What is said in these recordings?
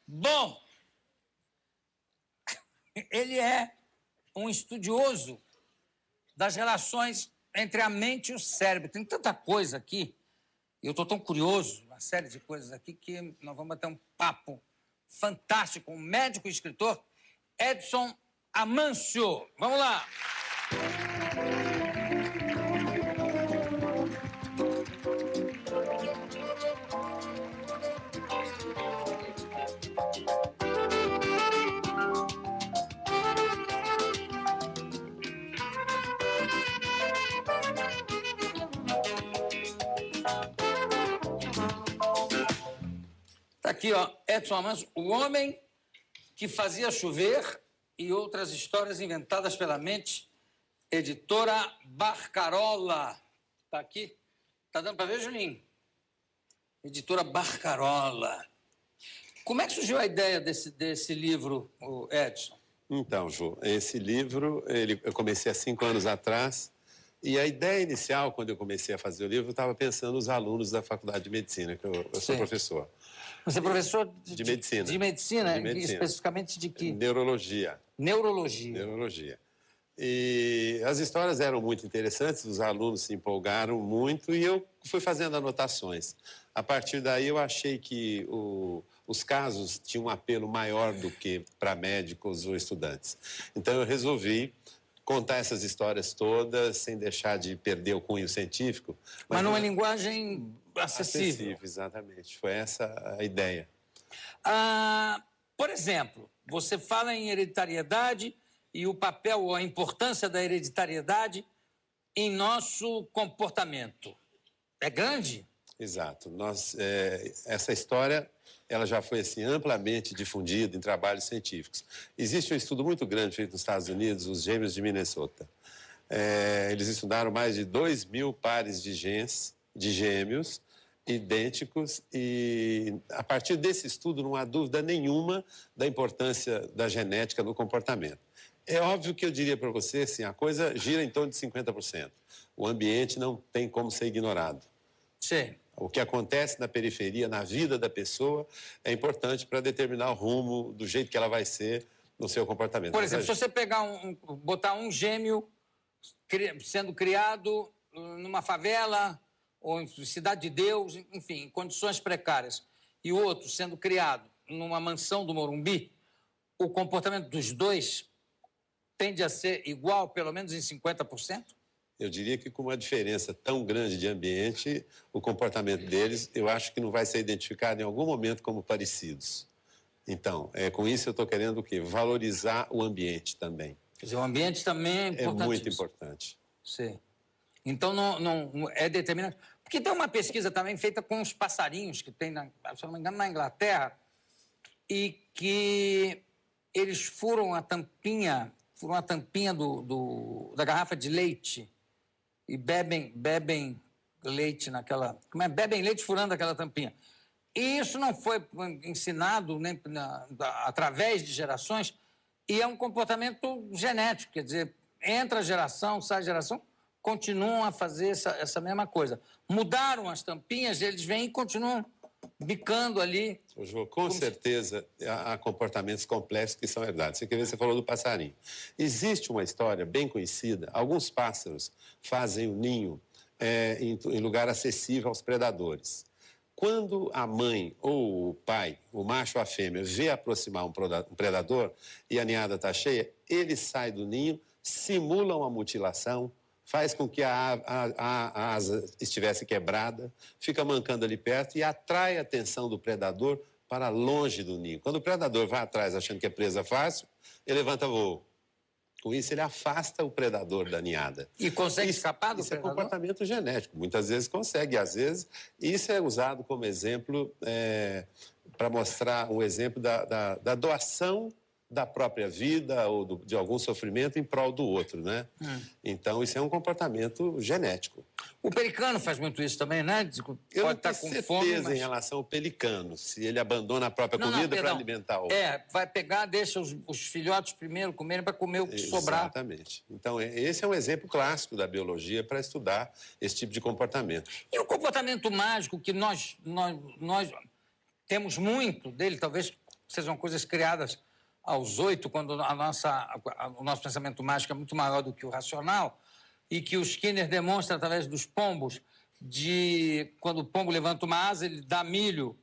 Bom, ele é um estudioso das relações entre a mente e o cérebro. Tem tanta coisa aqui, e eu estou tão curioso, uma série de coisas aqui, que nós vamos bater um papo fantástico com o médico e escritor Edson Amâncio. Vamos lá! Tá aqui, ó, Edson Amâncio, o homem que fazia chover e outras histórias inventadas pela mente, editora Barcarola. Tá aqui? Tá dando para ver, Julinho? Editora Barcarola. Como é que surgiu a ideia desse livro, Edson? Então, Ju, esse livro eu comecei há 5 anos atrás, e a ideia inicial, quando eu comecei a fazer o livro, eu estava pensando nos alunos da Faculdade de Medicina, que eu sou professor. Você é professor de medicina. De medicina? De medicina. Especificamente de que? Neurologia. Neurologia. Neurologia. E as histórias eram muito interessantes, os alunos se empolgaram muito e eu fui fazendo anotações. A partir daí eu achei que os casos tinham um apelo maior do que para médicos ou estudantes. Então eu resolvi contar essas histórias todas sem deixar de perder o cunho científico. Mas numa linguagem acessível. Acessível, exatamente. Foi essa a ideia. Por exemplo, você fala em hereditariedade e o papel ou a importância da hereditariedade em nosso comportamento. É grande? Exato. Essa história ela já foi assim, amplamente difundida em trabalhos científicos. Existe um estudo muito grande feito nos Estados Unidos, os gêmeos de Minnesota. Eles estudaram mais de 2.000 pares de genes, de gêmeos, idênticos, e a partir desse estudo não há dúvida nenhuma da importância da genética no comportamento. É óbvio que eu diria para você, assim, a coisa gira em torno de 50%. O ambiente não tem como ser ignorado. Sim. O que acontece na periferia, na vida da pessoa, é importante para determinar o rumo do jeito que ela vai ser no seu comportamento. Por exemplo, se você botar um gêmeo sendo criado numa favela ou em Cidade de Deus, enfim, em condições precárias, e o outro sendo criado numa mansão do Morumbi, o comportamento dos dois tende a ser igual, pelo menos em 50%? Eu diria que com uma diferença tão grande de ambiente, o comportamento deles, eu acho que não vai ser identificado em algum momento como parecidos. Então, com isso eu estou querendo o quê? Valorizar o ambiente também. Quer dizer, o ambiente também é importante. É muito importante. Sim. Então, não é determinante. Porque tem uma pesquisa também feita com os passarinhos que tem, se não me engano, na Inglaterra, e que eles furam a tampinha da garrafa de leite e bebem leite naquela... Bebem leite furando aquela tampinha. E isso não foi ensinado nem através de gerações, e é um comportamento genético, quer dizer, entra geração, sai geração, continuam a fazer essa mesma coisa. Mudaram as tampinhas, eles vêm e continuam bicando ali. João, com certeza há comportamentos complexos que são herdados. Você falou do passarinho. Existe uma história bem conhecida. Alguns pássaros fazem o ninho em lugar acessível aos predadores. Quando a mãe ou o pai, o macho ou a fêmea, vê aproximar um predador e a ninhada está cheia, ele sai do ninho, simula uma mutilação, faz com que a asa estivesse quebrada, fica mancando ali perto e atrai a atenção do predador para longe do ninho. Quando o predador vai atrás achando que é presa fácil, ele levanta voo. Com isso, ele afasta o predador da ninhada. E consegue escapar do predador? Isso é comportamento genético. Muitas vezes consegue. Às vezes, isso é usado como exemplo para mostrar um exemplo da doação da própria vida ou de algum sofrimento em prol do outro, né? Então, isso é um comportamento genético. O pelicano faz muito isso também, né? Pode estar com fome, mas... em relação ao pelicano, se ele abandona a própria comida para alimentar o outro. Vai pegar, deixa os filhotes primeiro comerem para comer o que sobrar. Exatamente. Então, esse é um exemplo clássico da biologia para estudar esse tipo de comportamento. E o comportamento mágico que nós temos muito dele, talvez sejam coisas criadas aos 8, quando o nosso pensamento mágico é muito maior do que o racional, e que o Skinner demonstra através dos pombos, quando o pombo levanta uma asa, ele dá milho,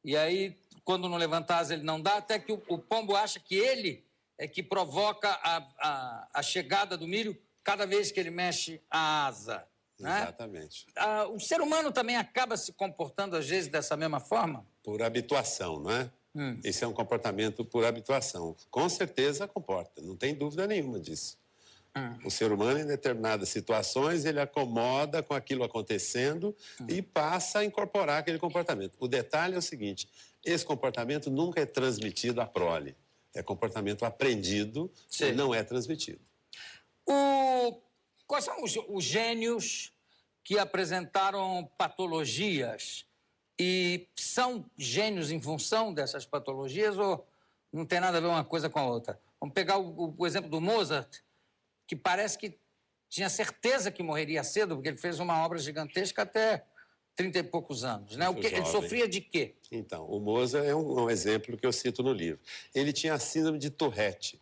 e aí, quando não levanta a asa, ele não dá, até que o pombo acha que ele é que provoca a chegada do milho cada vez que ele mexe a asa. Né? Exatamente. O ser humano também acaba se comportando, às vezes, dessa mesma forma? Por habituação, não é? Esse é um comportamento por habituação. Com certeza comporta, não tem dúvida nenhuma disso. O ser humano, em determinadas situações, ele acomoda com aquilo acontecendo e passa a incorporar aquele comportamento. O detalhe é o seguinte, esse comportamento nunca é transmitido à prole. É comportamento aprendido e não é transmitido. Quais são os gênios que apresentaram patologias e são gênios em função dessas patologias ou não tem nada a ver uma coisa com a outra? Vamos pegar o exemplo do Mozart, que parece que tinha certeza que morreria cedo, porque ele fez uma obra gigantesca até 30 e poucos anos. Né? Ele sofria de quê? Então, o Mozart é um exemplo que eu cito no livro. Ele tinha a síndrome de Tourette,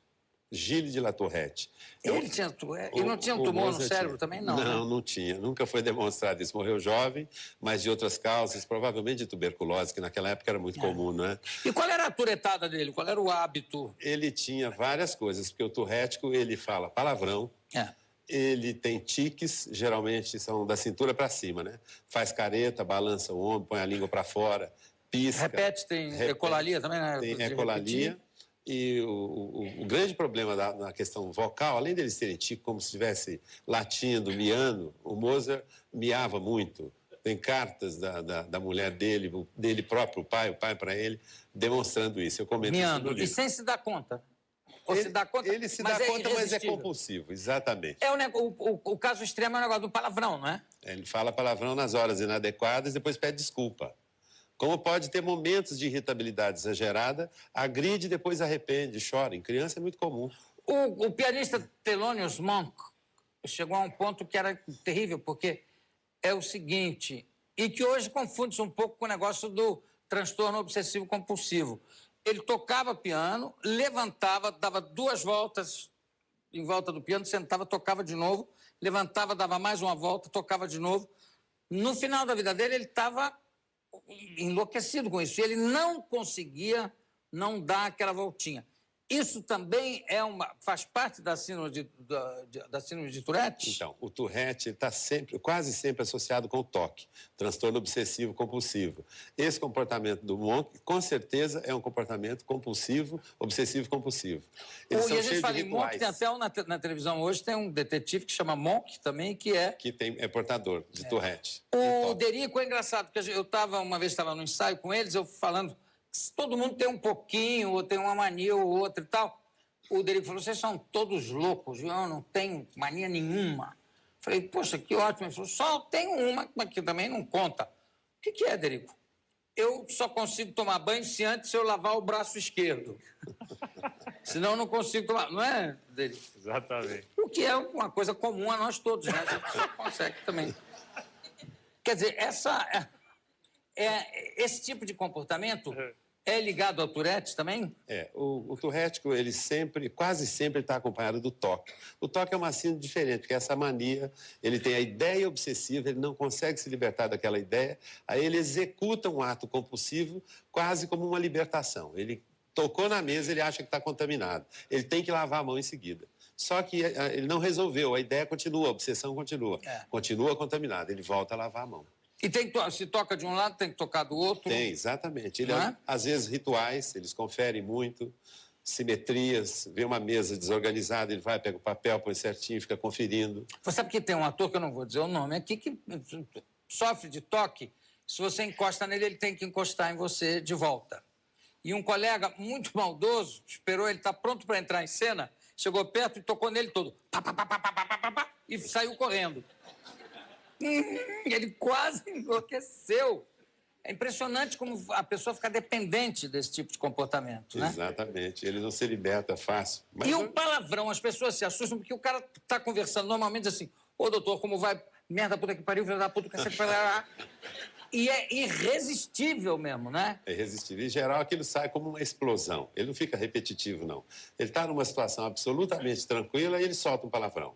Gilles de la Tourette. Ele tinha Tourette? E não tinha um tumor no cérebro também, não? Não, né? não tinha. Nunca foi demonstrado isso. Morreu jovem, mas de outras causas, provavelmente de tuberculose, que naquela época era muito comum, não é? E qual era a turetada dele? Qual era o hábito? Ele tinha várias coisas, porque o tourético, ele fala palavrão, ele tem tiques, geralmente são da cintura para cima, né? Faz careta, balança o ombro, põe a língua para fora, pisca. Tem ecolalia também, né? Tem ecolalia. E o grande problema na questão vocal, além dele serem tique, como se estivesse latindo, miando, o Mozart miava muito. Tem cartas da mulher dele próprio, o pai para ele, demonstrando isso. Eu comento isso no livro. E sem se dar conta? Ele se dá conta, mas é compulsivo, exatamente. O caso extremo é o negócio do palavrão, não é? Ele fala palavrão nas horas inadequadas e depois pede desculpa. Como pode ter momentos de irritabilidade exagerada, agride e depois arrepende, chora. Em criança é muito comum. O pianista Thelonious Monk chegou a um ponto que era terrível, porque é o seguinte, e que hoje confunde-se um pouco com o negócio do transtorno obsessivo-compulsivo. Ele tocava piano, levantava, dava 2 voltas em volta do piano, sentava, tocava de novo, levantava, dava mais uma volta, tocava de novo. No final da vida dele, ele estava enlouquecido com isso. Ele não conseguia não dar aquela voltinha. Isso também faz parte da síndrome de Tourette? Então, o Tourette está quase sempre associado com o toque, transtorno obsessivo compulsivo. Esse comportamento do Monk, com certeza, é um comportamento compulsivo, obsessivo compulsivo. E a gente fala em Monk, tem até na televisão hoje, tem um detetive que chama Monk também, que é portador de Tourette. O Derico é engraçado, porque uma vez estava no ensaio com eles, eu falando... Todo mundo tem um pouquinho, ou tem uma mania ou outra e tal. O Derico falou, vocês são todos loucos, eu não tenho mania nenhuma. Falei, poxa, que ótimo. Ele falou, só tenho uma, que também não conta. O que é, Derico? Eu só consigo tomar banho se antes eu lavar o braço esquerdo. Senão eu não consigo tomar... Não é, Derico? Exatamente. O que é uma coisa comum a nós todos, né? A gente só consegue também. Quer dizer, esse tipo de comportamento... É ligado ao Tourette também? O Tourético, ele quase sempre está acompanhado do toque. O toque é uma síndrome diferente, porque essa mania, ele tem a ideia obsessiva, ele não consegue se libertar daquela ideia, aí ele executa um ato compulsivo quase como uma libertação. Ele tocou na mesa, ele acha que está contaminado. Ele tem que lavar a mão em seguida. Só que ele não resolveu, a ideia continua, a obsessão continua. Continua contaminado, ele volta a lavar a mão. E se toca de um lado, tem que tocar do outro? Tem, exatamente. Às vezes, rituais, eles conferem muito, simetrias, vê uma mesa desorganizada, ele vai, pega o papel, põe certinho, fica conferindo. Você sabe que tem um ator, que eu não vou dizer o nome aqui, que sofre de toque, se você encosta nele, ele tem que encostar em você de volta. E um colega muito maldoso esperou ele estar pronto para entrar em cena, chegou perto e tocou nele todo, e saiu correndo. Ele quase enlouqueceu. É impressionante como a pessoa fica dependente desse tipo de comportamento, né? Exatamente. Ele não se liberta fácil. E o palavrão, as pessoas se assustam porque o cara está conversando normalmente assim, ô doutor, como vai? Merda, puta que pariu, filho da puta, cacete, E é irresistível mesmo, né? É irresistível. Em geral, aquilo sai como uma explosão. Ele não fica repetitivo, não. Ele está numa situação absolutamente tranquila e ele solta um palavrão.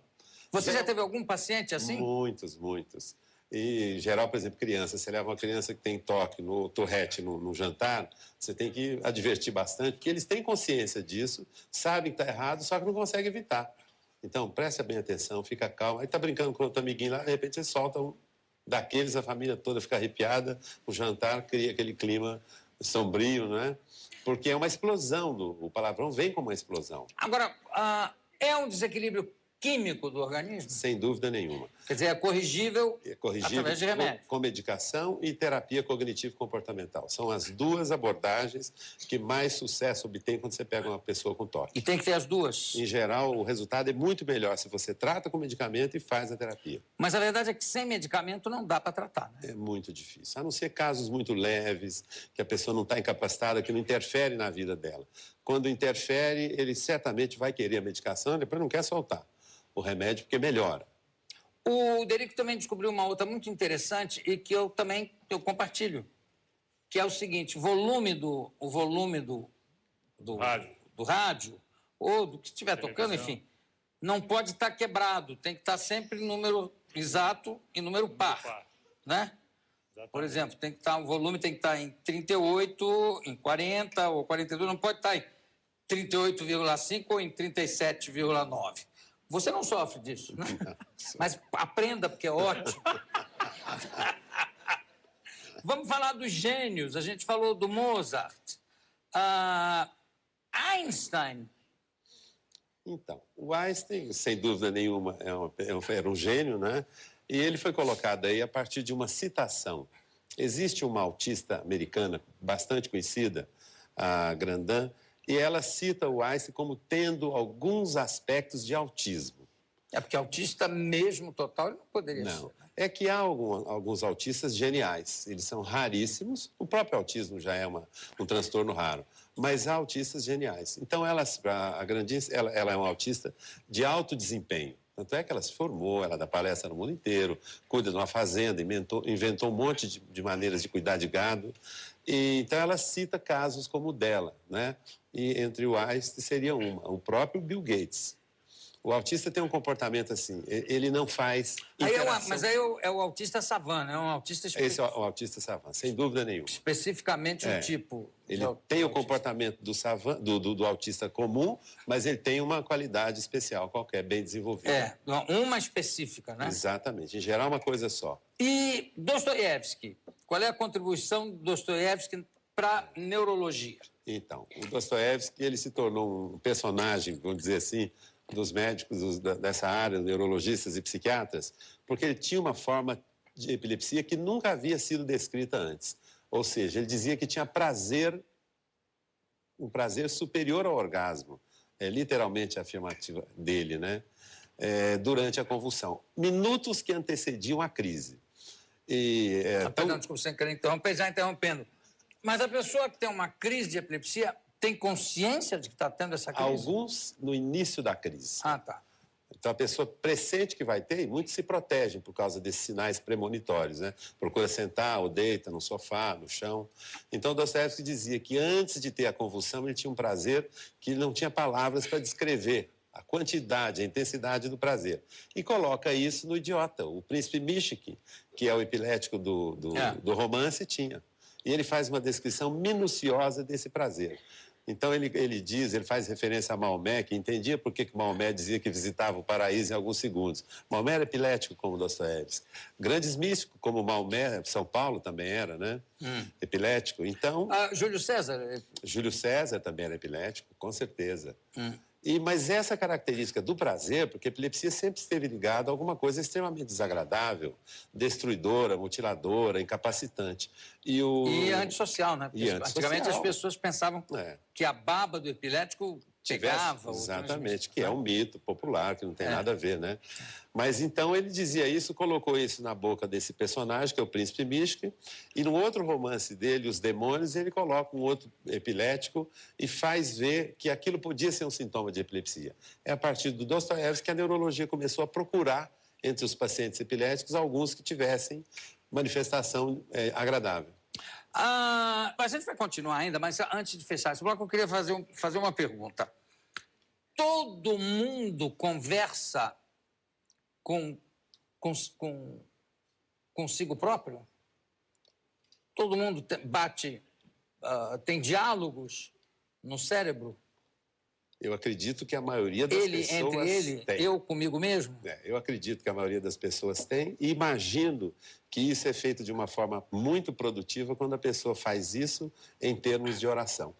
Você já teve algum paciente assim? Muitos, muitos. E, em geral, por exemplo, criança. Você leva uma criança que tem toque no Tourette no jantar, você tem que advertir bastante, porque eles têm consciência disso, sabem que está errado, só que não conseguem evitar. Então, preste bem atenção, fica calmo. Aí está brincando com outro amiguinho lá, de repente você solta um daqueles, a família toda fica arrepiada, o jantar cria aquele clima sombrio, né? Porque é uma explosão, o palavrão vem como uma explosão. Agora, é um desequilíbrio químico do organismo? Sem dúvida nenhuma. Quer dizer, é corrigível através de remédio. Com medicação e terapia cognitivo-comportamental. São as duas abordagens que mais sucesso obtém quando você pega uma pessoa com toque. E tem que ter as duas? Em geral, o resultado é muito melhor se você trata com medicamento e faz a terapia. Mas a verdade é que sem medicamento não dá para tratar, né? É muito difícil. A não ser casos muito leves, que a pessoa não está incapacitada, que não interfere na vida dela. Quando interfere, ele certamente vai querer a medicação, depois não quer soltar o remédio, porque melhora. O Derico também descobriu uma outra muito interessante e que eu compartilho, que é o seguinte: o volume do rádio ou do que estiver tocando, enfim, não pode estar quebrado, tem que estar sempre em número exato e número par, né? Exatamente. Por exemplo, tem que estar, o volume tem que estar em 38, em 40 ou 42, não pode estar em 38,5 ou em 37,9. Você não sofre disso, né? Mas aprenda, porque é ótimo. Vamos falar dos gênios. A gente falou do Mozart. Einstein. Então, o Einstein, sem dúvida nenhuma, era um gênio, né? E ele foi colocado aí a partir de uma citação. Existe uma autista americana bastante conhecida, a Grandin, e ela cita o Einstein como tendo alguns aspectos de autismo. É porque autista mesmo total ele não poderia ser. Não. É que há alguns autistas geniais. Eles são raríssimos. O próprio autismo já é um transtorno raro. Mas há autistas geniais. Então, a Grandin, ela é uma autista de alto desempenho. Tanto é que ela se formou, ela dá palestra no mundo inteiro, cuida de uma fazenda, inventou um monte de maneiras de cuidar de gado. Então, ela cita casos como o dela, né? E entre o Einstein seria o próprio Bill Gates. O autista tem um comportamento assim, ele não faz interação. Mas aí é o autista savana, é um autista... Esse é o autista savana, sem dúvida nenhuma. Especificamente um tipo... Ele tem o comportamento do autista comum, mas ele tem uma qualidade especial qualquer, bem desenvolvida. Uma específica, né? Exatamente, em geral uma coisa só. E Dostoiévski, qual é a contribuição do Dostoiévski para a neurologia? Então, o Dostoiévski, ele se tornou um personagem, vamos dizer assim, dos médicos dessa área, neurologistas e psiquiatras, porque ele tinha uma forma de epilepsia que nunca havia sido descrita antes. Ou seja, ele dizia que tinha um prazer superior ao orgasmo. É literalmente a afirmativa dele, né? Durante a convulsão. Minutos que antecediam a crise. Perdão, desculpa, sem querer interromper, já interrompendo. Mas a pessoa que tem uma crise de epilepsia tem consciência de que está tendo essa crise? Alguns no início da crise. Ah, tá. Então, a pessoa pressente que vai ter, e muitos se protegem por causa desses sinais premonitórios, né? Procura sentar ou deita no sofá, no chão. Então, Dostoiévski dizia que antes de ter a convulsão, ele tinha um prazer que ele não tinha palavras para descrever a quantidade, a intensidade do prazer. E coloca isso no Idiota. O príncipe Mishkin, que é o epilético do romance, tinha. E ele faz uma descrição minuciosa desse prazer. Então, ele faz referência a Maomé, que entendia por que Maomé dizia que visitava o paraíso em alguns segundos. Maomé era epilético, como Dostoiévski. Grandes místicos, como Maomé, São Paulo também era, né? Epilético. Então... Júlio César? Júlio César também era epilético, com certeza. Mas essa característica do prazer, porque a epilepsia sempre esteve ligada a alguma coisa extremamente desagradável, destruidora, mutiladora, incapacitante. E antissocial, né? Porque antigamente as pessoas pensavam que a baba do epilético pegava. Exatamente, que é um mito popular, que não tem nada a ver, né? Mas então ele dizia isso, colocou isso na boca desse personagem, que é o príncipe Mishkin, e no outro romance dele, Os Demônios, ele coloca um outro epilético e faz ver que aquilo podia ser um sintoma de epilepsia. É a partir do Dostoiévski que a neurologia começou a procurar entre os pacientes epiléticos, alguns que tivessem manifestação agradável. A gente vai continuar ainda, mas antes de fechar esse bloco, eu queria fazer uma pergunta. Todo mundo conversa consigo próprio? Todo mundo tem diálogos no cérebro? Eu acredito que a maioria das pessoas tem. Eu comigo mesmo? Eu acredito que a maioria das pessoas tem e imagino que isso é feito de uma forma muito produtiva quando a pessoa faz isso em termos de oração.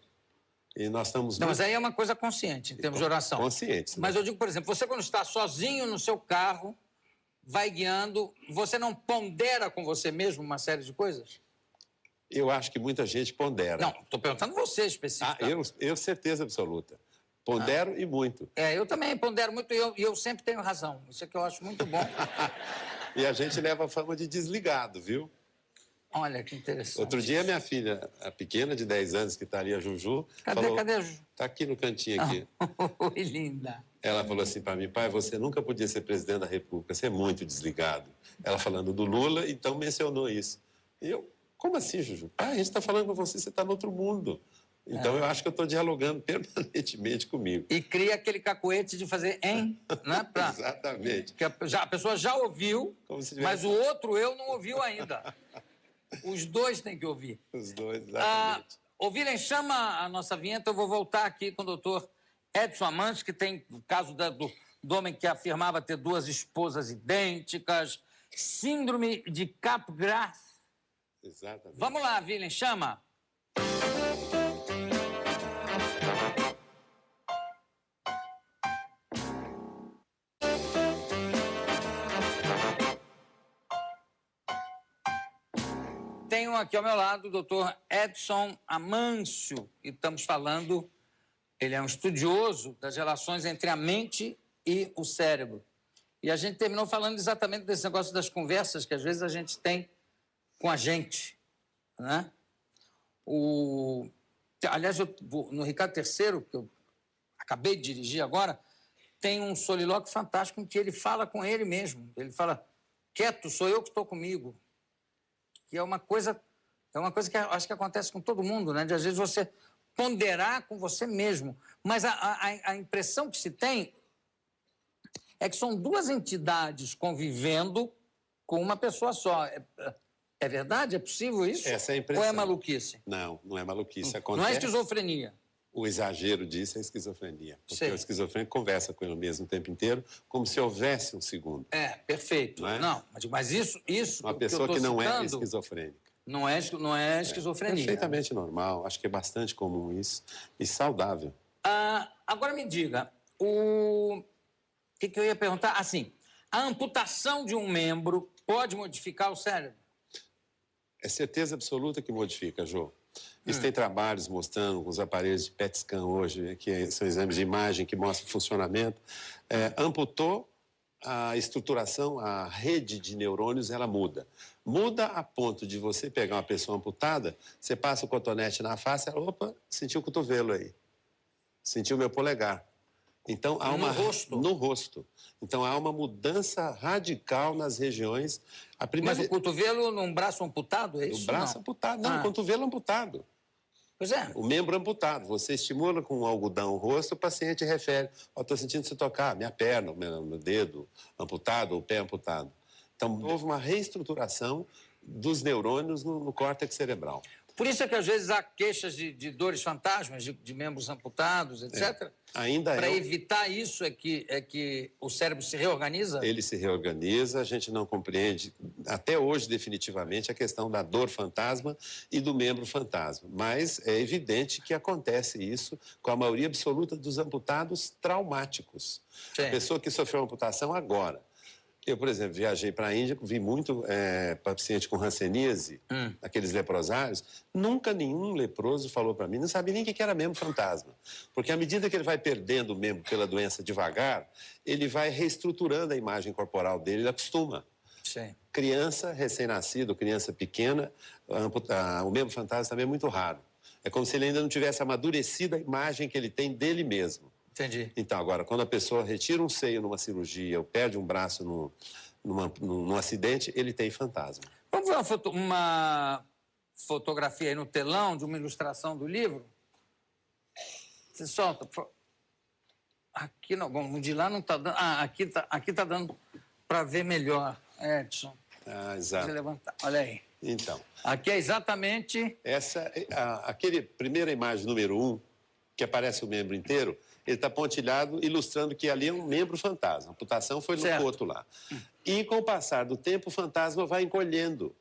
E nós estamos... Não, mas aí é uma coisa consciente, em termos de oração. Consciente. Mas eu digo, por exemplo, você quando está sozinho no seu carro, vai guiando, você não pondera com você mesmo uma série de coisas? Eu acho que muita gente pondera. Não, estou perguntando você especificamente. Eu certeza absoluta. Pondero e muito. Eu também pondero muito e eu sempre tenho razão. Isso é que eu acho muito bom. E a gente leva a fama de desligado, viu? Olha, que interessante. Outro dia, minha filha, a pequena de 10 anos, que está ali, a Juju... Cadê a Juju? Está aqui no cantinho aqui. Oi, linda. Ela falou assim para mim, pai, você nunca podia ser presidente da República, você é muito desligado. Ela falando do Lula, então mencionou isso. E eu, como assim, Juju? Pai, a gente está falando com você, você está no outro mundo. Então, eu acho que eu estou dialogando permanentemente comigo. E cria aquele cacuete de fazer hein, né? Exatamente. Que a pessoa já ouviu, mas o outro eu não ouviu ainda. Os dois têm que ouvir. Os dois, exatamente. Ouvirem, chama a nossa vinheta. Eu vou voltar aqui com o doutor Edson Amancio, que tem o caso do homem que afirmava ter 2 esposas idênticas, síndrome de Capgras. Exatamente. Vamos lá, Willem, chama. Tenho aqui ao meu lado o doutor Edson Amancio, e estamos falando, ele é um estudioso das relações entre a mente e o cérebro. E a gente terminou falando exatamente desse negócio das conversas que às vezes a gente tem com a gente, né? Aliás, no Ricardo III, que eu acabei de dirigir agora, tem um solilóquio fantástico em que ele fala com ele mesmo. Ele fala, quieto, sou eu que estou comigo. Que é uma coisa que acho que acontece com todo mundo, né? De às vezes você ponderar com você mesmo. Mas a impressão que se tem é que são 2 entidades convivendo com uma pessoa só. É verdade? É possível isso? Essa é a impressão. Ou é maluquice? Não, não é maluquice. Acontece... Não é esquizofrenia? O exagero disso é esquizofrenia. Porque Sei. o esquizofrênico conversa com ele mesmo o tempo inteiro, como se houvesse um segundo. Perfeito. Não é? Não, mas isso uma pessoa que não é esquizofrênica. Não é esquizofrenia. Perfeitamente normal. Acho que é bastante comum isso. E saudável. Agora me diga, o que eu ia perguntar? Assim, a amputação de um membro pode modificar o cérebro? É certeza absoluta que modifica, Jô. Existem trabalhos mostrando com os aparelhos de PET scan hoje, que são exames de imagem que mostram o funcionamento. Amputou a estruturação, a rede de neurônios, ela muda. Muda a ponto de você pegar uma pessoa amputada, você passa o cotonete na face, ela, opa, sentiu o cotovelo aí. Sentiu o meu polegar. Então, há uma... No rosto. Então, há uma mudança radical nas regiões. Mas o cotovelo num braço amputado, é isso? O braço amputado. Não, o cotovelo amputado. Pois é. O membro amputado. Você estimula com um algodão o rosto, o paciente refere. Estou sentindo você tocar minha perna, meu dedo amputado, o pé amputado. Então, houve uma reestruturação dos neurônios no córtex cerebral. Por isso é que, às vezes, há queixas de dores fantasmas, de membros amputados, etc. Ainda Para evitar isso é que o cérebro se reorganiza? Ele se reorganiza, a gente não compreende, até hoje, definitivamente, a questão da dor fantasma e do membro fantasma. Mas é evidente que acontece isso com a maioria absoluta dos amputados traumáticos. Sim. A pessoa que sofreu amputação agora. Eu, por exemplo, viajei para a Índia, vi muito paciente com hanseníase, aqueles leprosários. Nunca nenhum leproso falou para mim, não sabia nem o que era membro fantasma. Porque à medida que ele vai perdendo o membro pela doença devagar, ele vai reestruturando a imagem corporal dele, ele acostuma. Sim. Criança recém-nascido, criança pequena, o membro fantasma também é muito raro. É como se ele ainda não tivesse amadurecido a imagem que ele tem dele mesmo. Entendi. Então, agora, quando a pessoa retira um seio numa cirurgia ou perde um braço num acidente, ele tem fantasma. Vamos ver uma fotografia aí no telão de uma ilustração do livro? Você solta, por favor. Aqui não, bom, de lá não está dando. Ah, aqui tá dando para ver melhor, Edson. Ah, exato. Pode levantar, olha aí. Então. Aqui é exatamente... Aquele primeira imagem, número 1, que aparece o membro inteiro, ele está pontilhado, ilustrando que ali é um membro fantasma. A amputação foi no coto lá. E, com o passar do tempo, o fantasma vai encolhendo.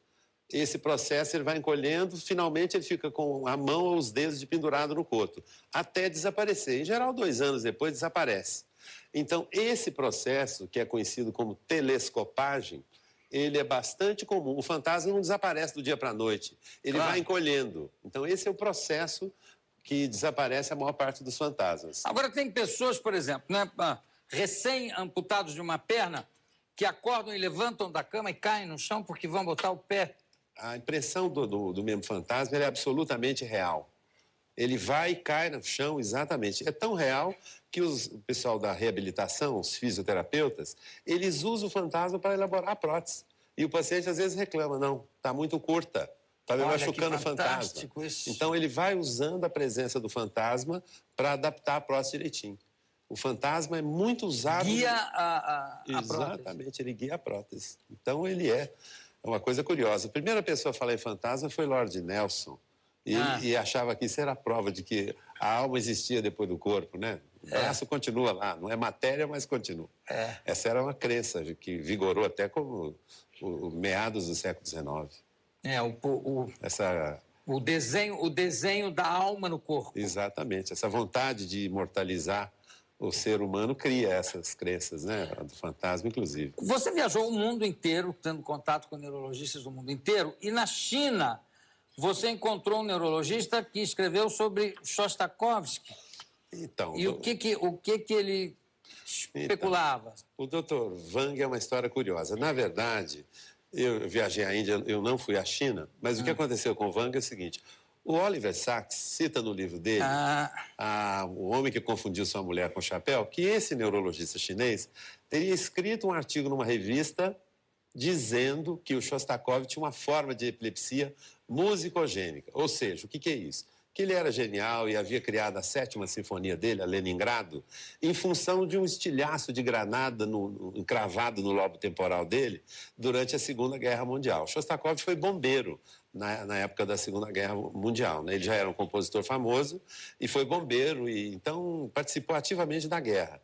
Esse processo ele vai encolhendo, finalmente ele fica com a mão ou os dedos de pendurado no coto, até desaparecer. Em geral, 2 anos depois, desaparece. Então, esse processo, que é conhecido como telescopagem, ele é bastante comum. O fantasma não desaparece do dia para a noite, ele vai encolhendo. Então, esse é o processo que desaparece a maior parte dos fantasmas. Agora, tem pessoas, por exemplo, né, recém-amputados de uma perna, que acordam e levantam da cama e caem no chão porque vão botar o pé. A impressão do membro fantasma é absolutamente real. Ele vai e cai no chão, exatamente. É tão real que o pessoal da reabilitação, os fisioterapeutas, eles usam o fantasma para elaborar a prótese. E o paciente às vezes reclama, não, está muito curta, está me machucando o fantasma. Isso. Então ele vai usando a presença do fantasma para adaptar a prótese direitinho. O fantasma é muito usado... Guia a prótese. Exatamente, ele guia a prótese. Então ele é uma coisa curiosa. A primeira pessoa a falar em fantasma foi Lord Nelson. E achava que isso era a prova de que a alma existia depois do corpo, né? O braço continua lá, não é matéria, mas continua. Essa era uma crença que vigorou até como meados do século XIX. O desenho da alma no corpo. Exatamente. Essa vontade de imortalizar o ser humano cria essas crenças, né? Do fantasma, inclusive. Você viajou o mundo inteiro, tendo contato com neurologistas do mundo inteiro, e na China você encontrou um neurologista que escreveu sobre Shostakovich. Então, e o que ele especulava? Então, o Dr. Wang é uma história curiosa. Na verdade, eu viajei à Índia, eu não fui à China, mas o que aconteceu com o Wang é o seguinte: o Oliver Sacks cita no livro dele, O Homem que Confundiu Sua Mulher com o Chapéu, que esse neurologista chinês teria escrito um artigo numa revista dizendo que o Shostakovich tinha uma forma de epilepsia musicogênica. Ou seja, o que é isso? Que ele era genial e havia criado a 7ª Sinfonia dele, a Leningrado, em função de um estilhaço de granada encravado no lobo temporal dele durante a Segunda Guerra Mundial. Shostakovich foi bombeiro na época da Segunda Guerra Mundial, né? Ele já era um compositor famoso e foi bombeiro, e então participou ativamente da guerra.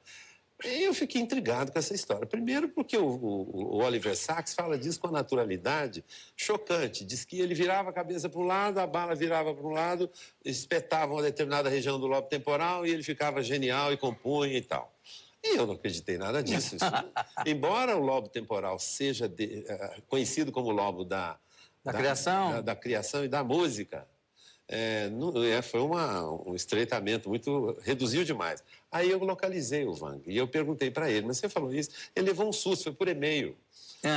E eu fiquei intrigado com essa história. Primeiro porque o Oliver Sacks fala disso com a naturalidade chocante. Diz que ele virava a cabeça para um lado, a bala virava para um lado, espetava uma determinada região do lobo temporal e ele ficava genial e compunha e tal. E eu não acreditei nada disso. Embora o lobo temporal seja conhecido como o lobo da criação e da música, foi um estreitamento muito... reduziu demais. Aí eu localizei o Wang e eu perguntei para ele, mas você falou isso? Ele levou um susto, foi por e-mail.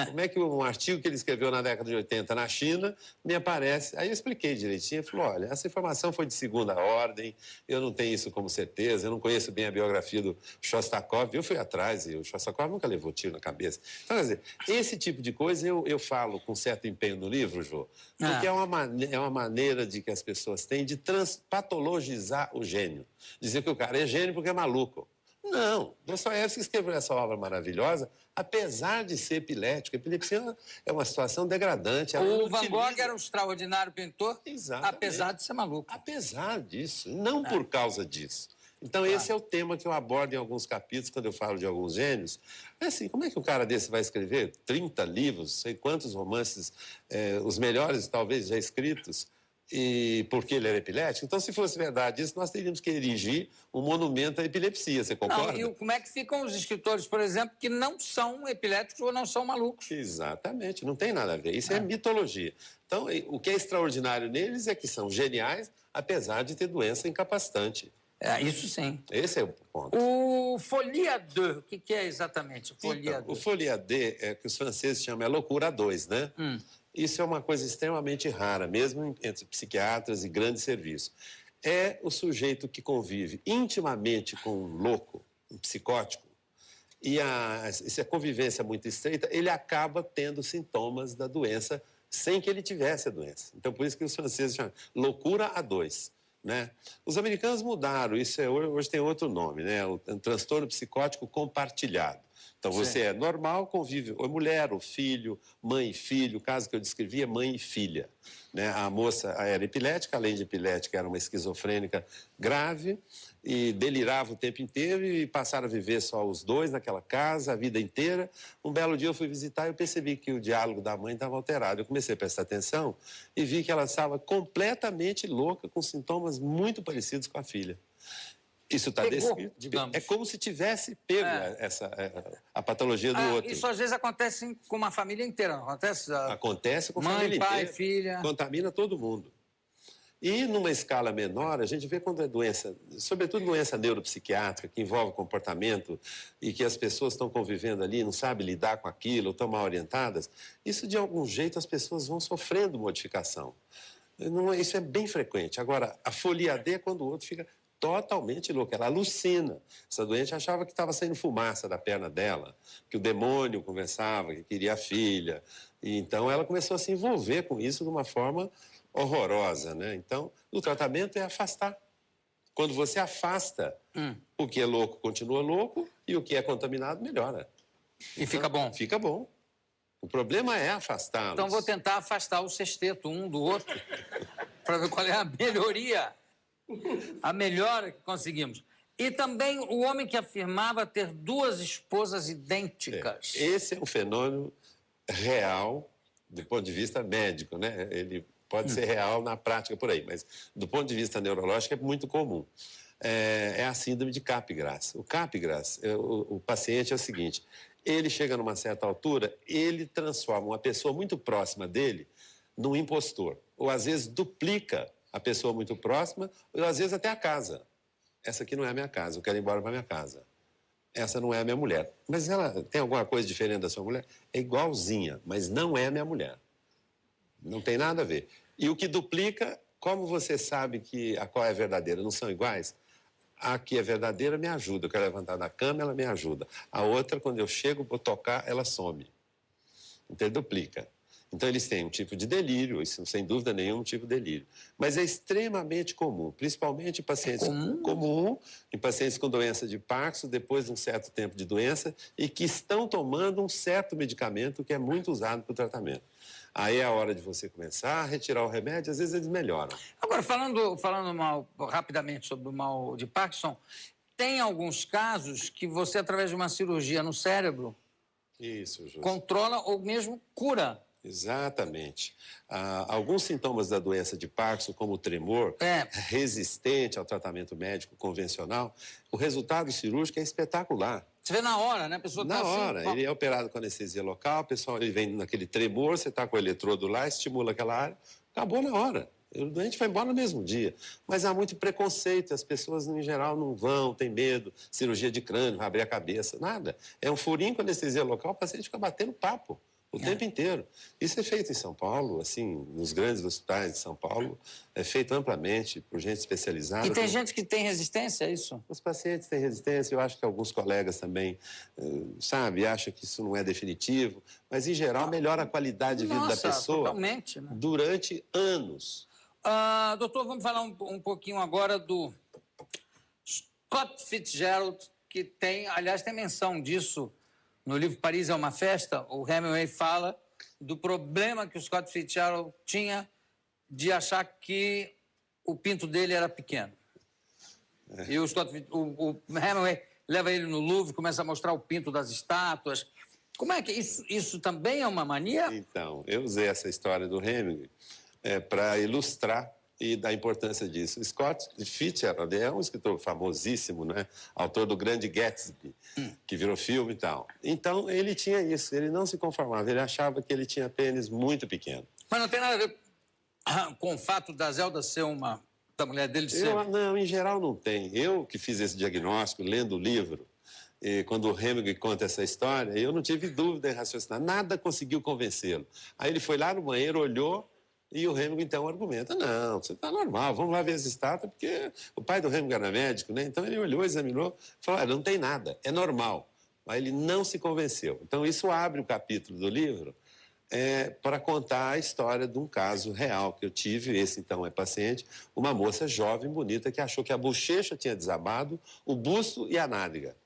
Como é que um artigo que ele escreveu na década de 80 na China me aparece? Aí eu expliquei direitinho, ele falou, olha, essa informação foi de segunda ordem, eu não tenho isso como certeza, eu não conheço bem a biografia do Shostakovich, eu fui atrás e o Shostakovich nunca levou tiro na cabeça. Então, quer dizer, esse tipo de coisa eu falo com certo empenho no livro, Jô, porque é uma maneira de que as pessoas têm de patologizar o gênio. Dizer que o cara é gênio porque é maluco. Não, Dostoiévski escreveu essa obra maravilhosa, apesar de ser epilético. A epilepsia é uma situação degradante. O Van Gogh era um extraordinário pintor, apesar de ser maluco. Apesar disso, não por causa disso. Então, esse é o tema que eu abordo em alguns capítulos, quando eu falo de alguns gênios. É assim, como é que um cara desse vai escrever 30 livros, sei quantos romances, os melhores talvez já escritos, e porque ele era epilético? Então, se fosse verdade isso, nós teríamos que erigir um monumento à epilepsia, você concorda? Não, e como é que ficam os escritores, por exemplo, que não são epiléticos ou não são malucos? Exatamente, não tem nada a ver. Isso é mitologia. Então, o que é extraordinário neles é que são geniais, apesar de ter doença incapacitante. Isso sim. Esse é o ponto. O Folia 2, o que é exatamente o Folia 2? O Folia D é que os franceses chamam loucura a dois, né? Isso é uma coisa extremamente rara, mesmo entre psiquiatras e grandes serviços. É o sujeito que convive intimamente com um louco, um psicótico, E essa convivência muito estreita, ele acaba tendo sintomas da doença sem que ele tivesse a doença. Então, por isso que os franceses chamam loucura a dois. Né? Os americanos mudaram, isso hoje tem outro nome, né? O transtorno psicótico compartilhado. Então, você é normal, convive, ou mulher, ou filho, mãe e filho, o caso que eu descrevi é mãe e filha. Né? A moça era epilética, além de epilética, era uma esquizofrênica grave e delirava o tempo inteiro e passaram a viver só os dois naquela casa a vida inteira. Um belo dia eu fui visitar e eu percebi que o diálogo da mãe estava alterado. Eu comecei a prestar atenção e vi que ela estava completamente louca, com sintomas muito parecidos com a filha. Isso está descrito. Digamos. É como se tivesse pego a patologia do outro. Isso às vezes acontece com uma família inteira, não acontece? Acontece com a mãe, família pai, inteira. filha. Contamina todo mundo. E numa escala menor, a gente vê quando é doença, sobretudo doença neuropsiquiátrica, que envolve comportamento e que as pessoas estão convivendo ali, não sabem lidar com aquilo, estão mal orientadas, isso de algum jeito as pessoas vão sofrendo modificação. Isso é bem frequente. Agora, a folia D é quando o outro fica totalmente louco, ela alucina. Essa doente achava que estava saindo fumaça da perna dela, que o demônio conversava, que queria a filha. E então ela começou a se envolver com isso de uma forma horrorosa, né? Então, o tratamento é afastar. Quando você afasta, o que é louco continua louco e o que é contaminado melhora. E fica bom. Fica bom. O problema é afastá-los. Então vou tentar afastar o sexteto um do outro para ver qual é a melhoria. A melhora que conseguimos. E também o homem que afirmava ter duas esposas idênticas. Esse é um fenômeno real do ponto de vista médico, né? Ele pode ser real na prática por aí, mas do ponto de vista neurológico é muito comum. É a síndrome de Capgras. O Capgras, o paciente é o seguinte, ele chega numa certa altura, ele transforma uma pessoa muito próxima dele num impostor, ou às vezes duplica a pessoa muito próxima, ou às vezes até a casa. Essa aqui não é a minha casa, eu quero ir embora para minha casa. Essa não é a minha mulher. Mas ela tem alguma coisa diferente da sua mulher? É igualzinha, mas não é a minha mulher. Não tem nada a ver. E o que duplica, como você sabe que a qual é verdadeira? Não são iguais? A que é verdadeira me ajuda. Eu quero levantar da cama, ela me ajuda. A outra, quando eu chego, vou tocar, ela some. Então, duplica. Então, eles têm um tipo de delírio, isso sem dúvida nenhuma um tipo de delírio. Mas é extremamente comum, principalmente em pacientes em pacientes com doença de Parkinson, depois de um certo tempo de doença, e que estão tomando um certo medicamento que é muito usado para o tratamento. Aí é a hora de você começar a retirar o remédio, às vezes eles melhoram. Agora, falando rapidamente sobre o mal de Parkinson, tem alguns casos que você, através de uma cirurgia no cérebro, isso, José, controla ou mesmo cura. Exatamente. Alguns sintomas da doença de Parkinson, como o tremor, resistente ao tratamento médico convencional, o resultado cirúrgico é espetacular. Você vê na hora, né? A pessoa na tá hora. Assim, ele é operado com anestesia local, o pessoal ele vem naquele tremor, você está com o eletrodo lá, estimula aquela área, acabou na hora. O doente vai embora no mesmo dia. Mas há muito preconceito, as pessoas, em geral, não vão, têm medo, cirurgia de crânio, vai abrir a cabeça, nada. É um furinho com anestesia local, o paciente fica batendo papo o tempo inteiro. Isso é feito em São Paulo, assim, nos grandes hospitais de São Paulo, é feito amplamente por gente especializada. E tem gente que tem resistência a isso? Os pacientes têm resistência, eu acho que alguns colegas também, acham que isso não é definitivo, mas, em geral, melhora a qualidade de vida da pessoa totalmente, né? Durante anos. Doutor, vamos falar um pouquinho agora do Scott Fitzgerald, que tem menção disso no livro Paris é uma Festa. O Hemingway fala do problema que o Scott Fitzgerald tinha de achar que o pinto dele era pequeno. E o Hemingway leva ele no Louvre, começa a mostrar o pinto das estátuas. Como é que isso também é uma mania? Então, eu usei essa história do Hemingway para ilustrar e da importância disso. Scott Fitzgerald é um escritor famosíssimo, né? Autor do Grande Gatsby, que virou filme e tal. Então, ele tinha isso, ele não se conformava, ele achava que ele tinha pênis muito pequeno. Mas não tem nada a ver com o fato da Zelda ser da mulher dele ser... Não, em geral não tem. Eu que fiz esse diagnóstico, lendo o livro, e quando o Hemingway conta essa história, eu não tive dúvida em raciocinar, nada conseguiu convencê-lo. Aí ele foi lá no banheiro, olhou, e o Hemingway, então, argumenta, não, você está normal, vamos lá ver as estátuas, porque o pai do Hemingway era médico, né? Então ele olhou, examinou, falou, não tem nada, é normal. mas ele não se convenceu. Então, isso abre o capítulo do livro para contar a história de um caso real que eu tive. Esse, então, é paciente, uma moça jovem, bonita, que achou que a bochecha tinha desabado, o busto e a nádega.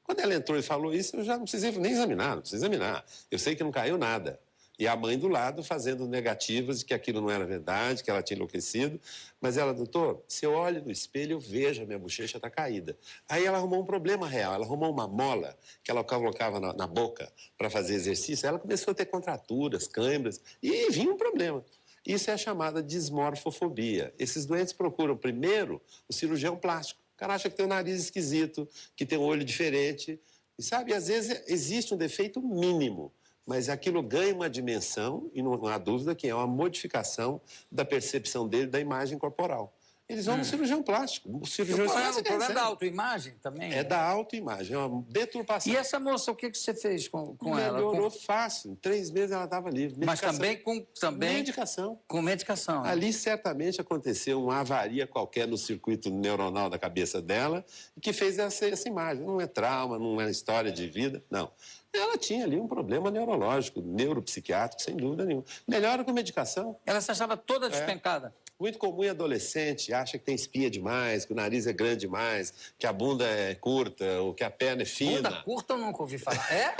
Quando ela entrou e falou isso, eu já não precisei nem examinar, não precisa examinar. Eu sei que não caiu nada. E a mãe do lado fazendo negativas de que aquilo não era verdade, que ela tinha enlouquecido. Mas ela, doutor, se eu olho no espelho, eu vejo a minha bochecha está caída. Aí ela arrumou um problema real. Ela arrumou uma mola que ela colocava na boca para fazer exercício. Ela começou a ter contraturas, câimbras, e vinha um problema. Isso é a chamada dismorfofobia. Esses doentes procuram primeiro o cirurgião plástico. O cara acha que tem o nariz esquisito, que tem um olho diferente. E sabe, às vezes existe um defeito mínimo, mas aquilo ganha uma dimensão, e não há dúvida que é uma modificação da percepção dele da imagem corporal. Eles vão no cirurgião plástico. O cirurgião O problema é da autoimagem também? É da autoimagem, é uma deturpação. E essa moça, o que você fez com ela? Melhorou fácil. Em 3 meses ela estava livre. Mas também com medicação. Com medicação. Ali certamente aconteceu uma avaria qualquer no circuito neuronal da cabeça dela que fez essa imagem. Não é trauma, não é história de vida, não. Ela tinha ali um problema neurológico, neuropsiquiátrico, sem dúvida nenhuma. Melhora com medicação. Ela se achava toda despencada. Muito comum em adolescente, acha que tem espinha demais, que o nariz é grande demais, que a bunda é curta ou que a perna é fina. Bunda curta eu nunca ouvi falar. É?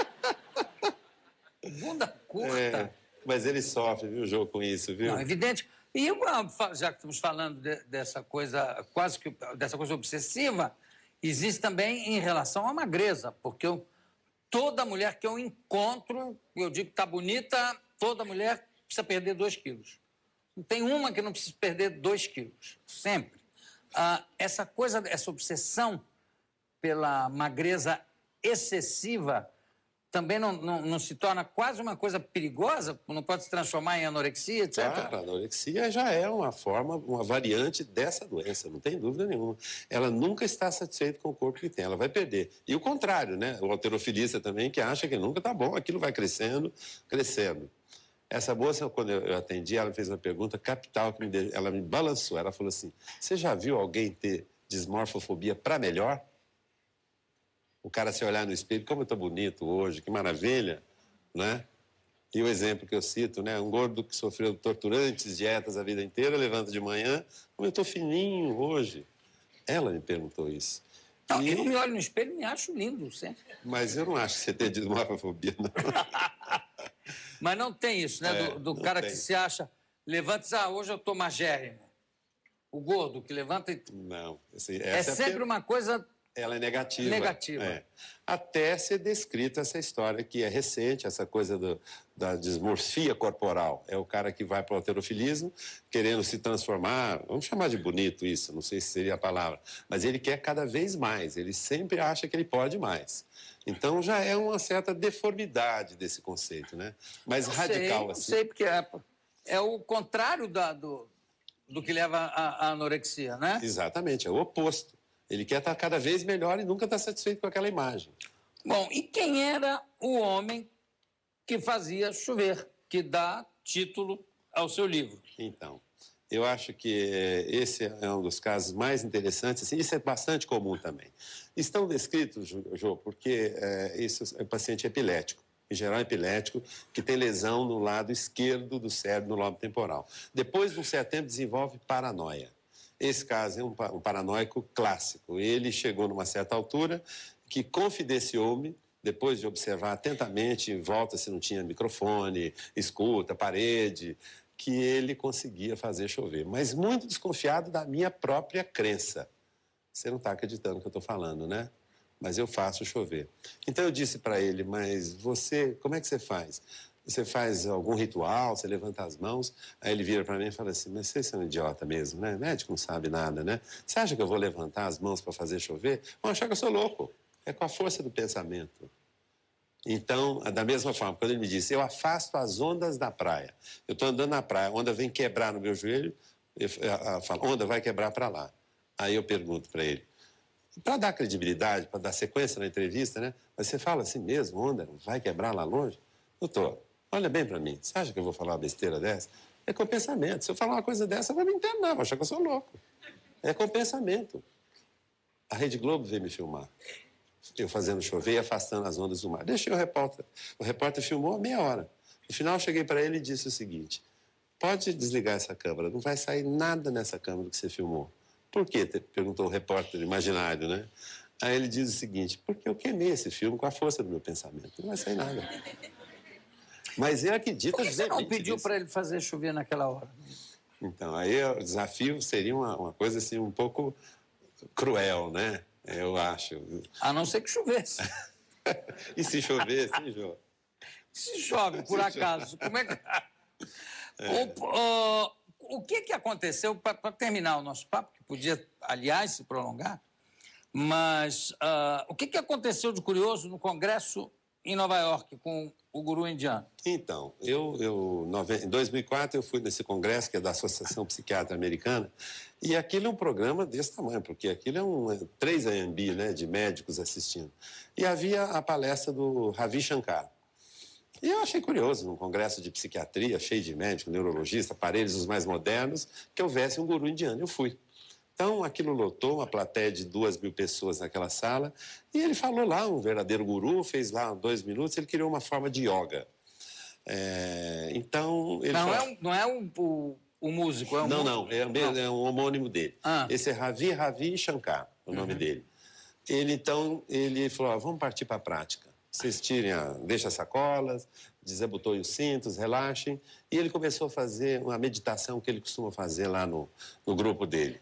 Bunda curta? Mas ele sofre, viu, Jô, com isso, viu? Não, evidente. E já que estamos falando dessa coisa, dessa coisa obsessiva, existe também em relação à magreza, porque toda mulher que eu encontro, eu digo que está bonita, toda mulher precisa perder 2 quilos. Não tem uma que não precisa perder 2 quilos, sempre. Essa obsessão pela magreza excessiva também não se torna quase uma coisa perigosa? Não pode se transformar em anorexia, etc? Claro, a anorexia já é uma forma, uma variante dessa doença, não tem dúvida nenhuma. Ela nunca está satisfeita com o corpo que tem, ela vai perder. E o contrário, né? O halterofilista também, que acha que nunca está bom, aquilo vai crescendo, crescendo. Essa moça, quando eu atendi, ela fez uma pergunta capital, ela me balançou. Ela falou assim, você já viu alguém ter dismorfofobia para melhor? O cara se olhar no espelho, como eu estou bonito hoje, que maravilha, né? E o exemplo que eu cito, né? Um gordo que sofreu torturantes dietas a vida inteira, levanta de manhã, como eu estou fininho hoje. Ela me perguntou isso. Não, eu me olho no espelho e me acho lindo, sempre. Mas eu não acho que você tem dismorfofobia, não. Mas não tem isso, né? Do cara tem. que se acha, levanta e diz, hoje eu estou magérrimo. O gordo que levanta e... Não. É sempre uma coisa... Ela é negativa. Negativa. É. Até ser descrita essa história que é recente, essa coisa da dismorfia corporal. É o cara que vai para o halterofilismo, querendo se transformar, vamos chamar de bonito isso, não sei se seria a palavra, mas ele quer cada vez mais, ele sempre acha que ele pode mais. Então já é uma certa deformidade desse conceito, né? Mas radical assim. Não sei, porque é o contrário do que leva à anorexia, né? Exatamente, é o oposto. Ele quer estar cada vez melhor e nunca está satisfeito com aquela imagem. Bom, e quem era o homem que fazia chover, que dá título ao seu livro? Então, eu acho que esse é um dos casos mais interessantes. Assim, isso é bastante comum também. Estão descritos, Jô, porque isso é um paciente epilético, em geral epilético, que tem lesão no lado esquerdo do cérebro, no lobo temporal. Depois de um certo tempo, desenvolve paranoia. Esse caso é um paranoico clássico. Ele chegou numa certa altura que confidenciou-me, depois de observar atentamente em volta se não tinha microfone, escuta, parede, que ele conseguia fazer chover. Mas muito desconfiado da minha própria crença. Você não está acreditando no que eu estou falando, né? Mas eu faço chover. Então eu disse para ele, mas você, como é que você faz? Você faz algum ritual, você levanta as mãos, aí ele vira para mim e fala assim, mas você é um idiota mesmo, né? Médico não sabe nada, né? Você acha que eu vou levantar as mãos para fazer chover? Vão achar que eu sou louco. É com a força do pensamento. Então, da mesma forma, quando ele me disse, eu afasto as ondas da praia. Eu estou andando na praia, a onda vem quebrar no meu joelho, eu falo, onda vai quebrar para lá. Aí eu pergunto para ele, para dar credibilidade, para dar sequência na entrevista, né? Mas você fala assim mesmo, onda vai quebrar lá longe? Doutor, olha bem para mim, você acha que eu vou falar uma besteira dessa? É com pensamento. Se eu falar uma coisa dessa, vai me internar, vai achar que eu sou louco. É com pensamento. A Rede Globo veio me filmar. eu fazendo chover e afastando as ondas do mar. Deixei o repórter. O repórter filmou meia hora. No final, eu cheguei para ele e disse o seguinte: pode desligar essa câmera, não vai sair nada nessa câmera que você filmou. Por quê? Perguntou o repórter imaginário, né? Aí ele diz o seguinte: porque eu queimei esse filme com a força do meu pensamento. Não vai sair nada. Mas eu acredito... Por que você não pediu para ele fazer chover naquela hora? Então, aí o desafio seria uma coisa assim um pouco cruel, né? Eu acho. A não ser que chovesse. E se chover, sim, Jô? Se chove, por acaso, como é que... O que aconteceu, para terminar o nosso papo, que podia, aliás, se prolongar, mas o que aconteceu de curioso no Congresso em Nova York com o guru indiano? Então, em 2004 eu fui nesse congresso, que é da Associação Psiquiatra Americana, e aquilo é um programa desse tamanho, porque aquilo é 3 AMB, né, de médicos assistindo. E havia a palestra do Ravi Shankar. E eu achei curioso, num congresso de psiquiatria, cheio de médicos, neurologistas, aparelhos os mais modernos, que houvesse um guru indiano. Eu fui. Então, aquilo lotou uma plateia de 2.000 pessoas naquela sala, e ele falou lá, um verdadeiro guru, fez lá 2 minutos, ele criou uma forma de yoga. Então, ele não é o músico, é um Não, é um homônimo dele. Esse é Ravi Shankar, o nome dele. Ele falou, vamos partir para a prática. Vocês deixem as sacolas, desabotoem os cintos, relaxem. E ele começou a fazer uma meditação que ele costuma fazer lá no grupo dele.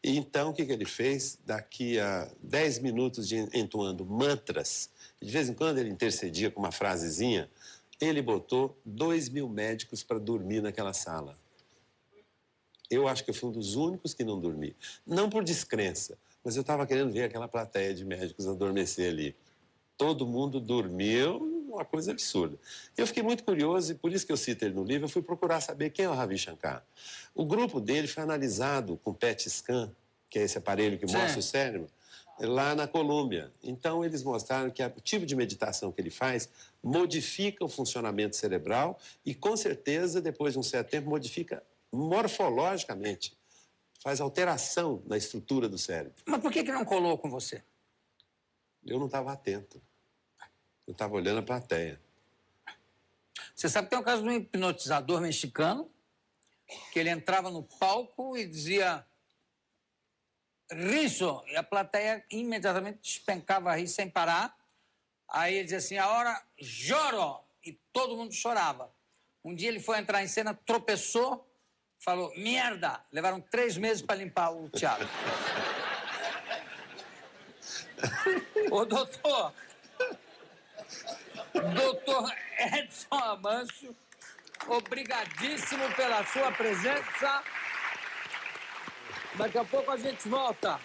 E então, o que ele fez? Daqui a 10 minutos de entoando mantras, de vez em quando ele intercedia com uma frasezinha, ele botou 2.000 médicos para dormir naquela sala. Eu acho que eu fui um dos únicos que não dormi. Não por descrença, mas eu estava querendo ver aquela plateia de médicos adormecer ali. Todo mundo dormiu, uma coisa absurda. Eu fiquei muito curioso, e por isso que eu cito ele no livro, eu fui procurar saber quem é o Ravi Shankar. O grupo dele foi analisado com PET scan, que é esse aparelho que mostra o cérebro, lá na Colômbia. Então, eles mostraram que o tipo de meditação que ele faz modifica o funcionamento cerebral e, com certeza, depois de um certo tempo, modifica morfologicamente. Faz alteração na estrutura do cérebro. Mas por que não colou com você? Eu não estava atento. Eu estava olhando a plateia. Você sabe que tem o caso de um hipnotizador mexicano, que ele entrava no palco e dizia riso, e a plateia imediatamente despencava a rir sem parar. Aí ele dizia assim, agora choro, e todo mundo chorava. Um dia ele foi entrar em cena, tropeçou, falou, merda, levaram 3 meses para limpar o teatro. Ô, doutor Edson Amâncio, obrigadíssimo pela sua presença. Daqui a pouco a gente volta.